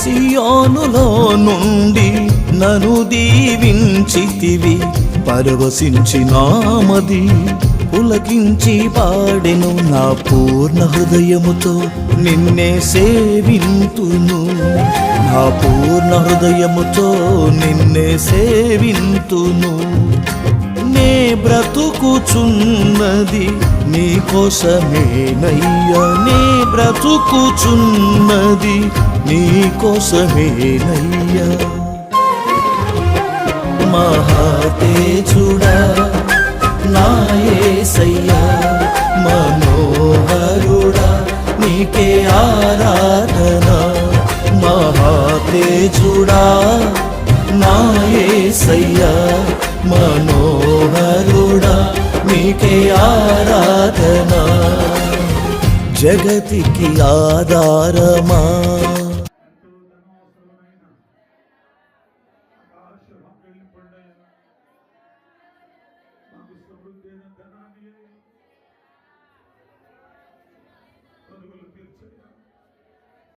సియోనులో నుండి నను దీవించితివి, పరవశించినామది పులకించి పాడెను. నా పూర్ణ హృదయముతో నిన్నే సేవింతును, నా పూర్ణ హృదయముతో నిన్నే సేవింతును. నే బ్రతుకుచున్నది నీ కోసమేనయ్యా, నే బ్రతుకుచున్నది నీ కోసమేనయ్యా. మహాతేజుడా నా యేసయ్యా, మనోహరుడా నీకే ఆరాధన. మహాతేజుడా నా యేసయ్యా, మనోహరుడా నీకే ఆరాధన. జగతికి ఆధారమా సమృద్ధైన ధనాన్ని కనుగోలు తీర్చయ్యా.